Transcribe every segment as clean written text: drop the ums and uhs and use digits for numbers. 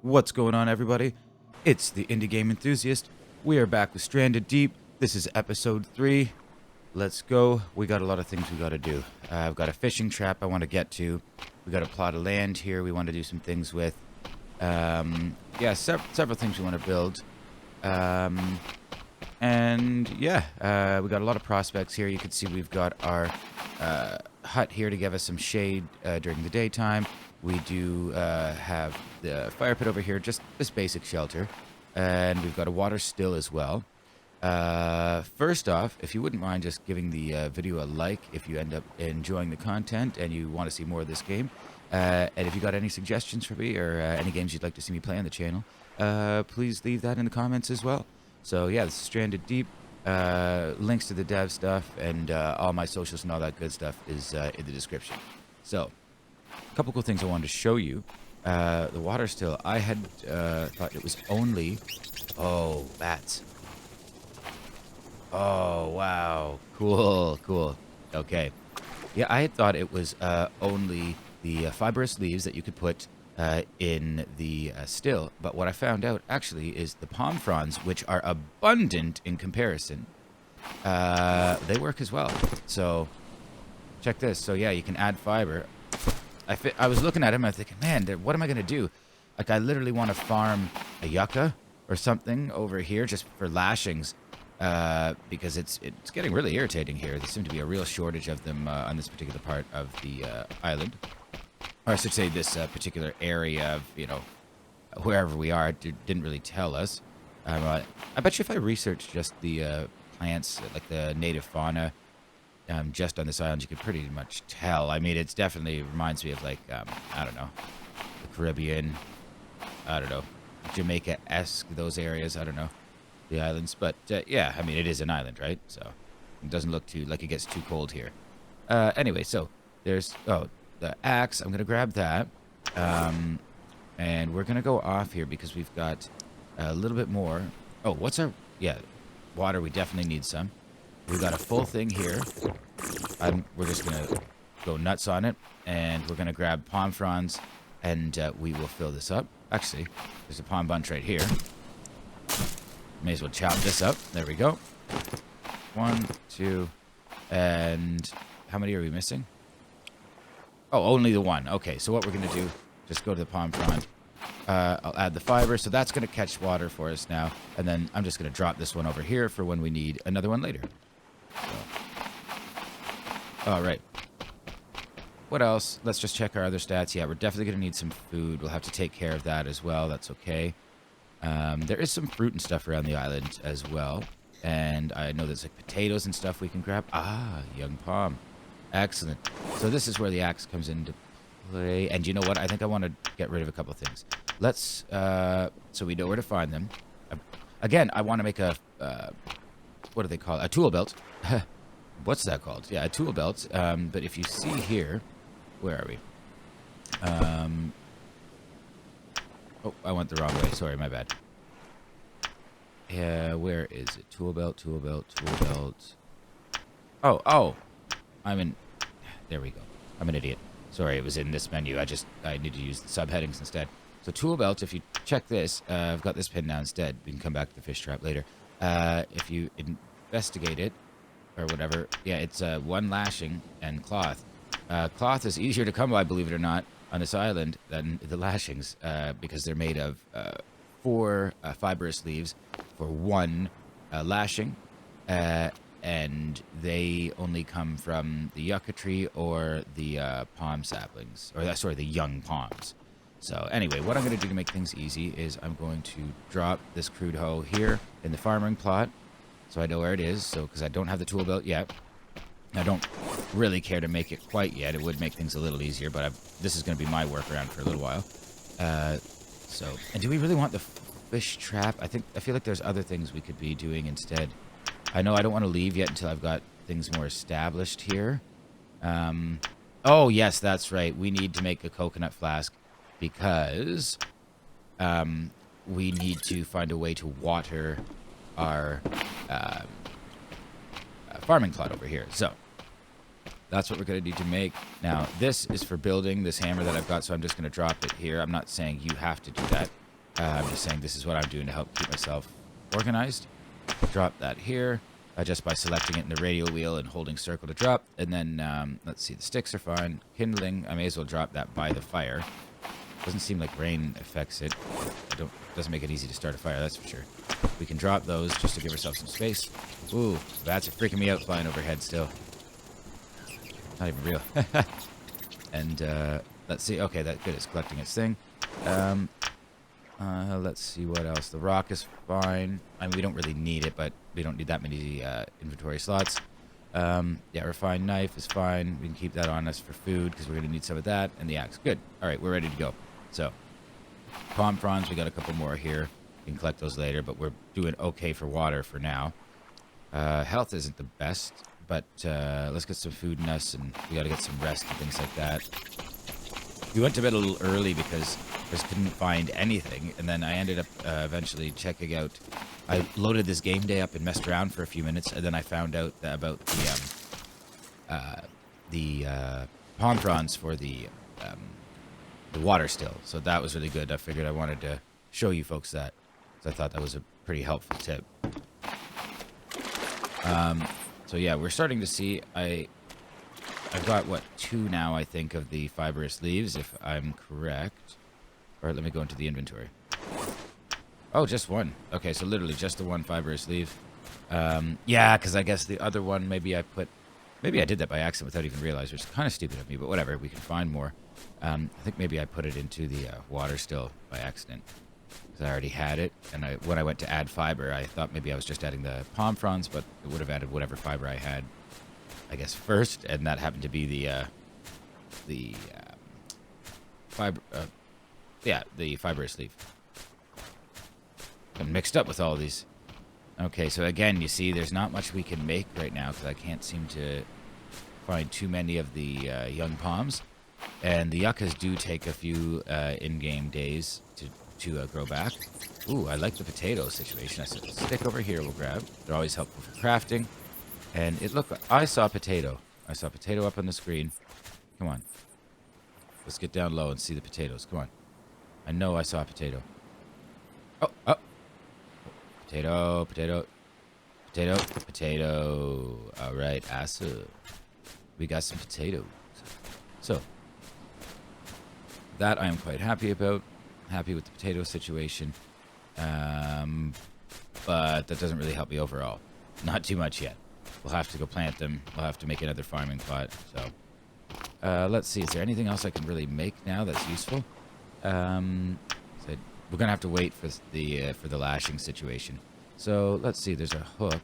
What's going on, everybody? It's the Indie Game Enthusiast. We are back with Stranded Deep. This is episode 3. Let's go. We got a lot of things we got to do. I've got a fishing trap I want to get to. We got a plot of land here we want to do some things with. Yeah, several things we want to build. And yeah, we got a lot of prospects here. You can see we've got our hut here to give us some shade during the daytime. We do have the fire pit over here, just this basic shelter. And we've got a water still as well. First off, if you wouldn't mind just giving the video a like if you end up enjoying the content and you want to see more of this game. And if you got any suggestions for me or any games you'd like to see me play on the channel, please leave that in the comments as well. So yeah, this is Stranded Deep. Links to the dev stuff and all my socials and all that good stuff is in the description. So, a couple cool things I wanted to show you. The water still. I had thought it was only... Oh, bats. Oh, wow. Cool, cool. Okay. Yeah, I had thought it was only the fibrous leaves that you could put in the still. But what I found out, actually, is the palm fronds, which are abundant in comparison, they work as well. So, check this. So, yeah, you can add fiber. I was looking at him, I was thinking, man, what am I going to do? Like, I literally want to farm a yucca or something over here just for lashings. Because it's getting really irritating here. There seems to be a real shortage of them on this particular part of the island. Or I should say this particular area of, you know, wherever we are. It didn't really tell us. I bet you if I researched just the plants, like the native fauna, just on this island, you could pretty much tell. I mean, it's definitely reminds me of, like, I don't know, the Caribbean, I don't know, Jamaica-esque, those areas, I don't know, the islands. But, yeah, I mean, it is an island, right? So it doesn't look too, like it gets too cold here. Anyway, so there's, the axe. I'm going to grab that. And we're going to go off here because we've got a little bit more. Oh, what's our, yeah, water. We definitely need some. We've got a full thing here. We're just going to go nuts on it. And we're going to grab palm fronds. And we will fill this up. Actually, there's a palm bunch right here. May as well chop this up. There we go. 1, 2, and how many are we missing? Oh, only the one. Okay, so what we're going to do, just go to the palm frond. I'll add the fiber, so that's going to catch water for us now. And then I'm just going to drop this one over here for when we need another one later. So. All right. What else? Let's just check our other stats. Yeah, we're definitely going to need some food. We'll have to take care of that as well. That's okay. There is some fruit and stuff around the island as well. And I know there's like potatoes and stuff we can grab. Ah, young palm. Excellent. So this is where the axe comes into play. And you know what? I think I want to get rid of a couple things. Let's, so we know where to find them. Again, I want to make a, what do they call it? A tool belt. What's that called? Yeah, a tool belt. But if you see here, where are we? Oh, I went the wrong way. Sorry, my bad. Yeah, where is it? Tool belt, tool belt, tool belt. Oh. There we go. I'm an idiot. Sorry, it was in this menu. I need to use the subheadings instead. So tool belt, if you check this, I've got this pinned down instead. We can come back to the fish trap later. If you investigate it, or whatever, yeah, it's one lashing and cloth. Cloth is easier to come by, believe it or not, on this island than the lashings, because they're made of 4 fibrous leaves for 1 lashing, and they only come from the yucca tree or the palm saplings, or sorry, the young palms. So anyway, what I'm going to do to make things easy is I'm going to drop this crude hoe here in the farming plot, so I know where it is. So because I don't have the tool belt yet, I don't really care to make it quite yet. It would make things a little easier, but this is going to be my workaround for a little while. So, and do we really want the fish trap? I feel like there's other things we could be doing instead. I know I don't want to leave yet until I've got things more established here. Oh, yes, that's right. We need to make a coconut flask because we need to find a way to water our farming plot over here. So that's what we're going to need to make. Now, this is for building this hammer that I've got, so I'm just going to drop it here. I'm not saying you have to do that. I'm just saying this is what I'm doing to help keep myself organized. Drop that here just by selecting it in the radial wheel and holding circle to drop. And then, let's see, the sticks are fine. Kindling, I may as well drop that by the fire. Doesn't seem like rain affects it. Doesn't make it easy to start a fire, that's for sure. We can drop those just to give ourselves some space. Ooh, bats are freaking me out flying overhead still. Not even real. And let's see. Okay, that good. It's collecting its thing. Let's see what else. The rock is fine. I mean, we don't really need it, but we don't need that many inventory slots. Yeah, refined knife is fine. We can keep that on us for food because we're going to need some of that. And the axe. Good. All right, we're ready to go. So, palm fronds, we got a couple more here. We can collect those later, but we're doing okay for water for now. Health isn't the best, but let's get some food in us, and we got to get some rest and things like that. We went to bed a little early because I just couldn't find anything, and then I ended up eventually checking out. I loaded this game day up and messed around for a few minutes, and then I found out about the palm fronds for the water still. So that was really good. I figured I wanted to show you folks that, so I thought that was a pretty helpful tip. So yeah, we're starting to see. I've got, what, 2 now, I think, of the fibrous leaves, if I'm correct. All right, let me go into the inventory. Oh, just 1. Okay, so literally just the 1 fibrous leaf. Yeah, because I guess the other one, maybe I did that by accident without even realizing, which is kind of stupid of me, but whatever, we can find more. I think maybe I put it into the water still by accident, because I already had it, and when I went to add fiber, I thought maybe I was just adding the palm fronds, but it would have added whatever fiber I had, I guess, first, and that happened to be the fibrous leaf. I'm mixed up with all of these. Okay, so again, you see, there's not much we can make right now because I can't seem to find too many of the young palms, and the yuccas do take a few in-game days to grow back. Ooh, I like the potato situation. I said, stick over here we'll grab. They're always helpful for crafting. And I saw a potato. I saw a potato up on the screen. Come on. Let's get down low and see the potatoes. Come on. I know I saw a potato. Oh. Potato, potato, potato, potato. All right, awesome. We got some potatoes. So, that I am quite happy about. Happy with the potato situation. But that doesn't really help me overall. Not too much yet. We'll have to go plant them. We'll have to make another farming plot. So, let's see. Is there anything else I can really make now that's useful? So we're gonna have to wait for the lashing situation. So let's see. There's a hook.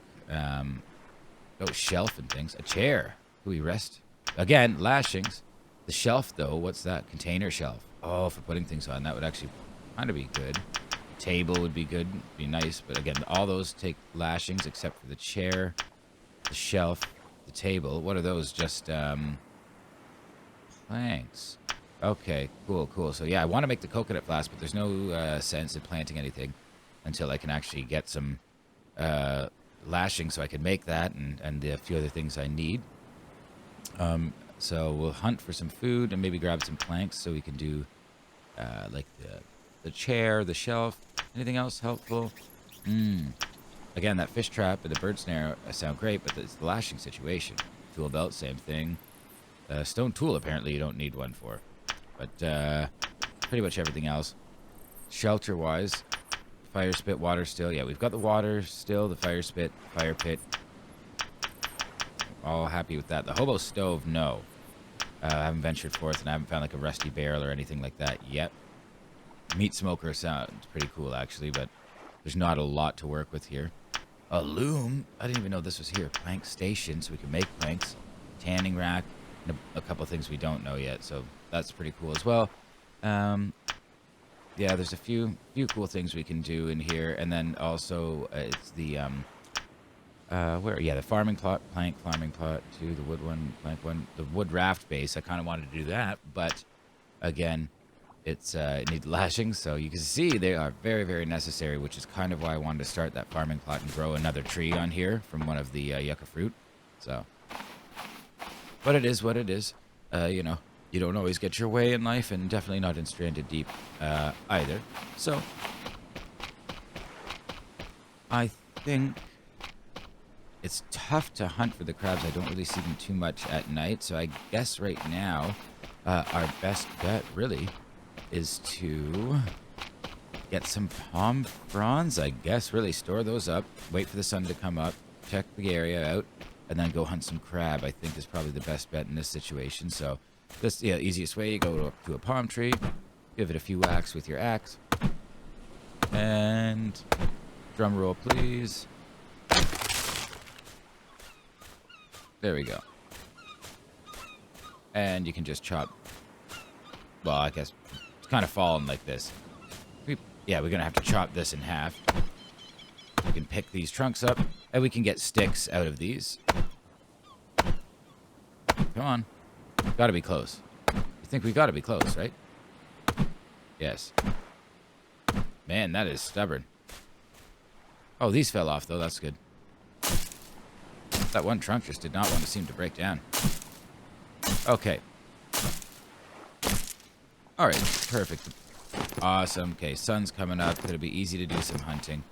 Shelf and things. A chair. Do we rest? Again, lashings. The shelf, though. What's that? Container shelf. Oh, for putting things on. That would actually kind of be good. Table would be good. Be nice. But again, all those take lashings except for the chair. The shelf, the table. What are those? Just planks. Okay, cool. So yeah, I want to make the coconut flask, but there's no sense in planting anything until I can actually get some lashing, so I can make that and a few other things I need. So we'll hunt for some food and maybe grab some planks so we can do like the chair, the shelf. Anything else helpful? Again, that fish trap and the bird snare sound great, but it's the lashing situation. Tool belt, same thing. Stone tool, apparently you don't need one for. But pretty much everything else. Shelter-wise, fire spit, water still. Yeah, we've got the water still, the fire spit, fire pit. All happy with that. The hobo stove, no. I haven't ventured forth, and I haven't found like a rusty barrel or anything like that yet. Meat smoker sounds pretty cool, actually, but there's not a lot to work with here. A loom? I didn't even know this was here. Plank station, so we can make planks. Tanning rack, and a couple things we don't know yet, so that's pretty cool as well. Yeah, there's a few cool things we can do in here, and then also it's the the farming plot, plank farming plot, 2, the wood one, plank one, the wood raft base. I kind of wanted to do that, but again, it needs lashing, so you can see they are very, very necessary, which is kind of why I wanted to start that farming plot and grow another tree on here from one of the yucca fruit. So, but it is what it is. You know, you don't always get your way in life, and definitely not in Stranded Deep either. So, I think it's tough to hunt for the crabs. I don't really see them too much at night. So I guess right now, our best bet really is to get some palm fronds, I guess. Really store those up, wait for the sun to come up, check the area out, and then go hunt some crab, I think is probably the best bet in this situation. So this, yeah, easiest way, you go to a palm tree, give it a few whacks with your axe, and drum roll, please. There we go. And you can just chop. Well, I guess it's kind of falling like this. Yeah, we're going to have to chop this in half. We can pick these trunks up, and we can get sticks out of these. Come on. Got to be close. You think we got to be close, right? Yes. Man, that is stubborn. Oh, these fell off, though. That's good. That one trunk just did not want to seem to break down. Okay. All right. Perfect. Awesome. Okay, sun's coming up. It'll be easy to do some hunting.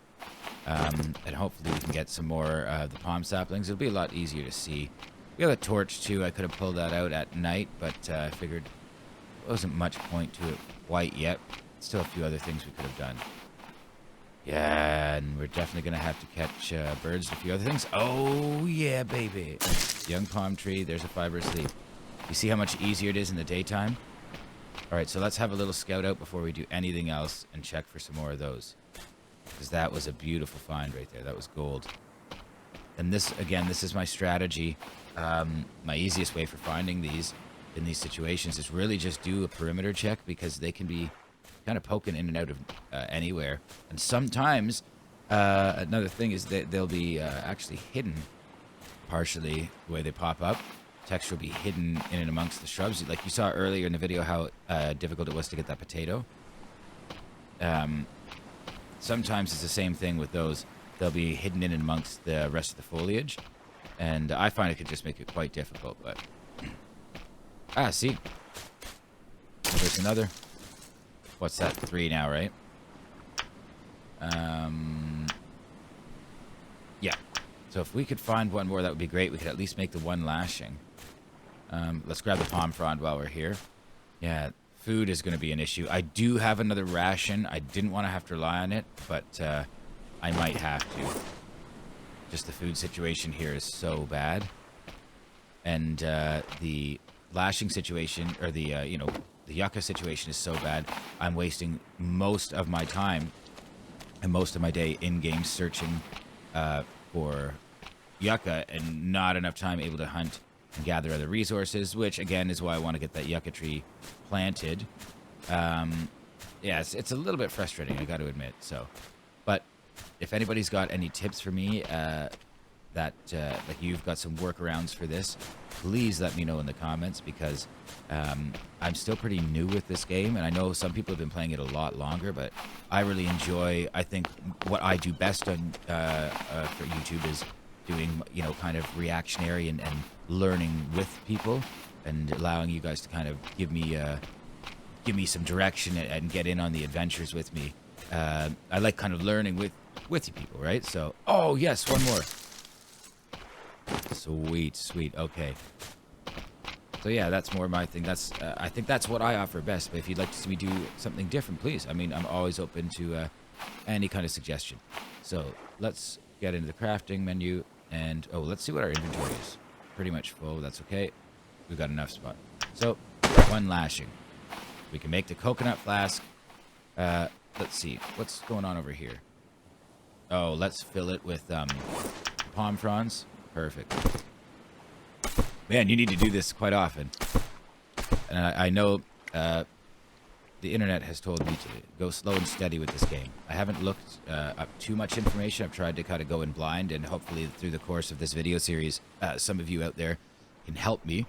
And hopefully we can get some more of the palm saplings. It'll be a lot easier to see. We have a torch, too. I could have pulled that out at night, but I figured there wasn't much point to it quite yet. Still a few other things we could have done. Yeah, and we're definitely going to have to catch birds and a few other things. Oh, yeah, baby. Young palm tree. There's a fibrous leaf. You see how much easier it is in the daytime? All right, so let's have a little scout out before we do anything else and check for some more of those. Because that was a beautiful find right there. That was gold. And this, again, this is my strategy. My easiest way for finding these in these situations is really just do a perimeter check, because they can be kind of poking in and out of anywhere. And sometimes another thing is that they'll be actually hidden partially the way they pop up. Texture will be hidden in and amongst the shrubs. Like you saw earlier in the video how difficult it was to get that potato. Sometimes it's the same thing with those. They'll be hidden in and amongst the rest of the foliage. And I find it could just make it quite difficult, but... Ah, see? There's another. What's that? 3 now, right? Yeah. So if we could find one more, that would be great. We could at least make the one lashing. Let's grab the palm frond while we're here. Yeah, food is going to be an issue. I do have another ration. I didn't want to have to rely on it, but I might have to. Just the food situation here is so bad. And the lashing situation, or the, the yucca situation is so bad. I'm wasting most of my time and most of my day in-game searching for yucca, and not enough time able to hunt and gather other resources, which again is why I want to get that yucca tree planted. Yeah, it's a little bit frustrating, I got to admit. So, but if anybody's got any tips for me that like you've got some workarounds for this, please let me know in the comments, because I'm still pretty new with this game, and I know some people have been playing it a lot longer, but I really enjoy, I think what I do best on for YouTube is doing, kind of reactionary and learning with people, and allowing you guys to kind of give me some direction and get in on the adventures with me. I like kind of learning with you people, right? So, oh yes, one more. Sweet, sweet. Okay. So yeah, that's more my thing. That's I think that's what I offer best. But if you'd like to see me do something different, please. I mean, I'm always open to any kind of suggestion. So let's get into the crafting menu, and let's see what our inventory is. Pretty much full. That's okay. We've got enough spot. So one lashing. We can make the coconut flask. Let's see what's going on over here. Oh, let's fill it with palm fronds. Perfect. Man, you need to do this quite often. And I know the internet has told me to go slow and steady with this game. I haven't looked up too much information. I've tried to kind of go in blind, and hopefully through the course of this video series, some of you out there can help me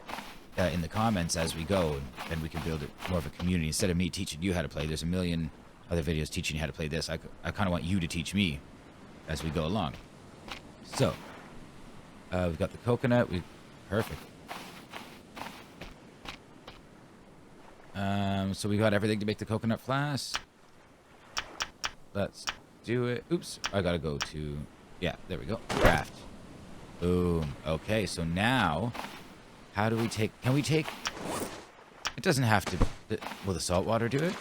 in the comments as we go, and we can build more of a community. Instead of me teaching you how to play, there's a million other videos teaching you how to play this. I kind of want you to teach me as we go along. So, we've got the coconut. Perfect. So we got everything to make the coconut flask. Let's do it. Oops, I gotta go to, yeah, there we go. Craft. Boom. Okay, so now, how do we take, can we take, it doesn't have to, will the salt water do it?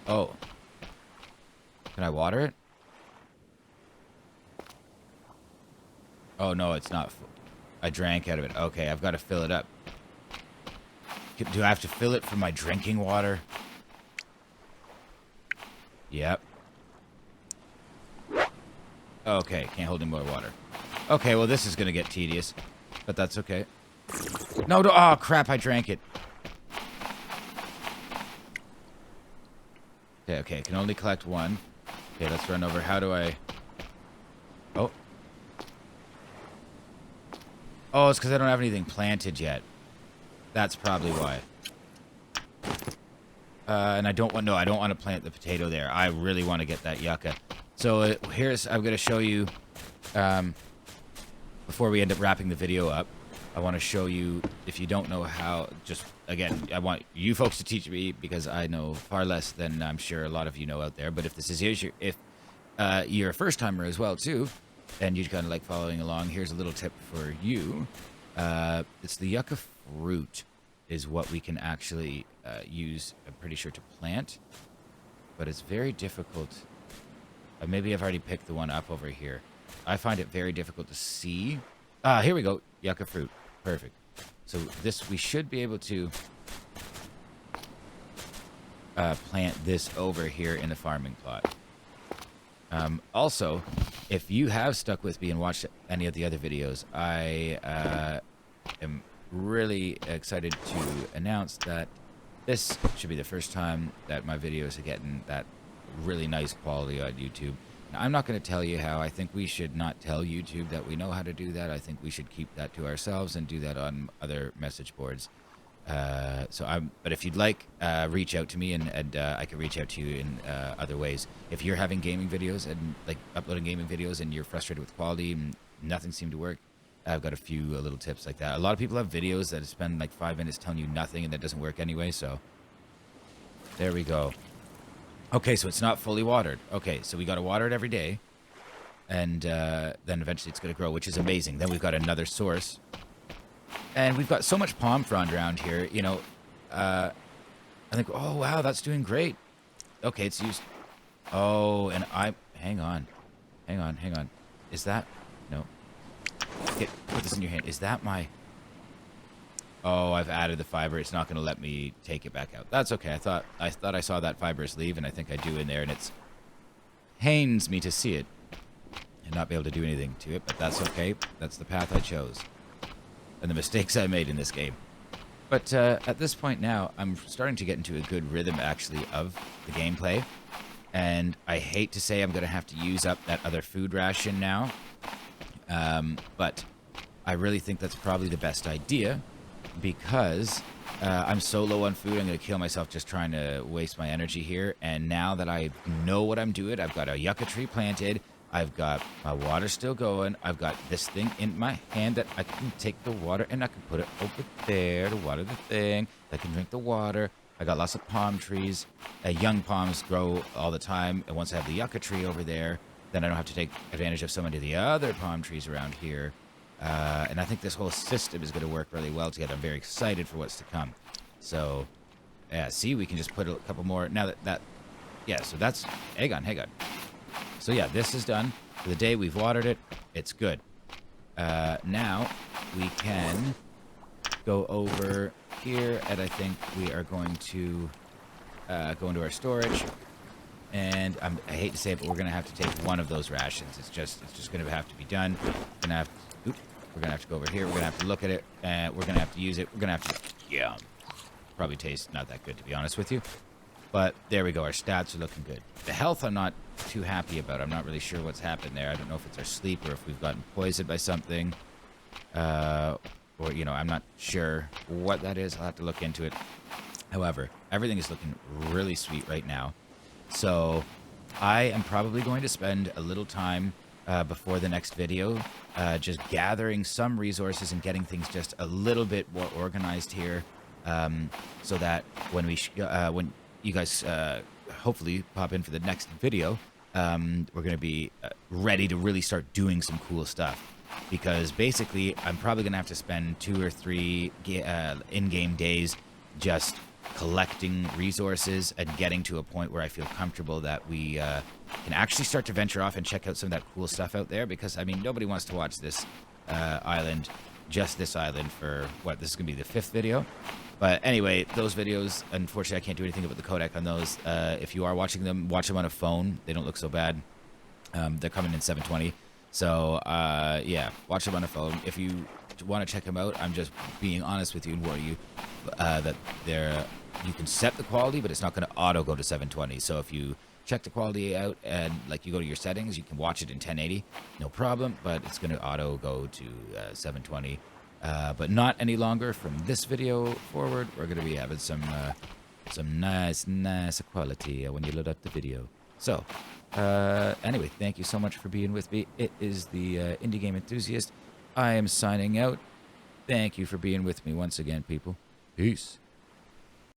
Oh. Can I water it? Oh, no, it's not full. I drank out of it. Okay, I've got to fill it up. Do I have to fill it for my drinking water? Yep. Okay, can't hold any more water. Okay, well, this is going to get tedious. But that's okay. No, no, oh, crap, I drank it. Okay, okay, can only collect one. Okay, let's run over. How do I... Oh. Oh, it's because I don't have anything planted yet. That's probably why. And I don't want... No, I don't want to plant the potato there. I really want to get that yucca. So here's... I'm going to show you... before we end up wrapping the video up, I want to show you, if you don't know how... Just, again, I want you folks to teach me, because I know far less than I'm sure a lot of you know out there. But if this is your... If you're a first-timer as well, too, and you're kind of like following along, here's a little tip for you. It's the Yucca Fruit is what we can actually use, I'm pretty sure, to plant. But it's very difficult. Maybe I've already picked the one up over here. I find it very difficult to see. Here we go. Yucca Fruit. Perfect. So this, we should be able to plant this over here in the farming plot. Also, if you have stuck with me and watched any of the other videos, I am really excited to announce that this should be the first time that my videos are getting that really nice quality on YouTube. Now, I'm not going to tell you how. I think we should not tell YouTube that we know how to do that. I think we should keep that to ourselves and do that on other message boards. But if you'd like, reach out to me, and I can reach out to you in other ways. If you're having gaming videos and like uploading gaming videos and you're frustrated with quality and nothing seemed to work, I've got a few little tips like that. A lot of people have videos that spend like 5 minutes telling you nothing and that doesn't work anyway. So there we go. Okay, so it's not fully watered. Okay, so we got to water it every day, and then eventually it's going to grow, which is amazing. Then we've got another source. And we've got so much palm frond around here, you know. I think, oh, wow, that's doing great. Okay, it's used. Oh, and hang on. Hang on, hang on. Is that, no. Put this in your hand. Is that my, oh, I've added the fiber. It's not going to let me take it back out. That's okay. I thought I saw that fibrous leaf, and I think I do in there, and it's pains me to see it and not be able to do anything to it, but that's okay. That's the path I chose. And the mistakes I made in this game. But at this point now, I'm starting to get into a good rhythm, actually, of the gameplay. And I hate to say I'm going to have to use up that other food ration now. But I really think that's probably the best idea, because I'm so low on food, I'm going to kill myself just trying to waste my energy here. And now that I know what I'm doing, I've got a yucca tree planted. I've got my water still going. I've got this thing in my hand that I can take the water and I can put it over there to water the thing. I can drink the water. I got lots of palm trees. Young palms grow all the time. And once I have the yucca tree over there, then I don't have to take advantage of so many of the other palm trees around here. And I think this whole system is going to work really well together. I'm very excited for what's to come. So, yeah, see, we can just put a couple more. Now yeah, so that's, hang on. So yeah, this is done. For the day we've watered it, it's good. Now we can go over here, and I think we are going to go into our storage. And I hate to say it, but we're gonna have to take one of those rations. It's just gonna have to be done. We're gonna have to go over here. We're gonna have to look at it, and we're gonna have to use it. We're gonna have to, yeah, probably tastes not that good, to be honest with you. But there we go. Our stats are looking good. The health I'm not too happy about. I'm not really sure what's happened there. I don't know if it's our sleep or if we've gotten poisoned by something. Or, you know, I'm not sure what that is. I'll have to look into it. However, everything is looking really sweet right now. So I am probably going to spend a little time before the next video, just gathering some resources and getting things just a little bit more organized here, so that when when you guys hopefully pop in for the next video, we're going to be ready to really start doing some cool stuff. Because basically, I'm probably going to have to spend 2 or 3 in-game days just collecting resources and getting to a point where I feel comfortable that we can actually start to venture off and check out some of that cool stuff out there. Because, I mean, nobody wants to watch this island, just this island, for, what, this is going to be the 5th video? But anyway, those videos, unfortunately, I can't do anything about the codec on those. If you are watching them, watch them on a phone. They don't look so bad. They're coming in 720. So, yeah, watch them on a phone. If you want to check them out, I'm just being honest with you and warning you that you can set the quality, but it's not going to auto go to 720. So if you check the quality out and, like, you go to your settings, you can watch it in 1080, no problem, but it's going to auto go to 720. But not any longer. From this video forward, we're going to be having some nice quality when you load up the video. So, anyway, thank you so much for being with me. It is the Indie Game Enthusiast. I am signing out. Thank you for being with me once again, people. Peace.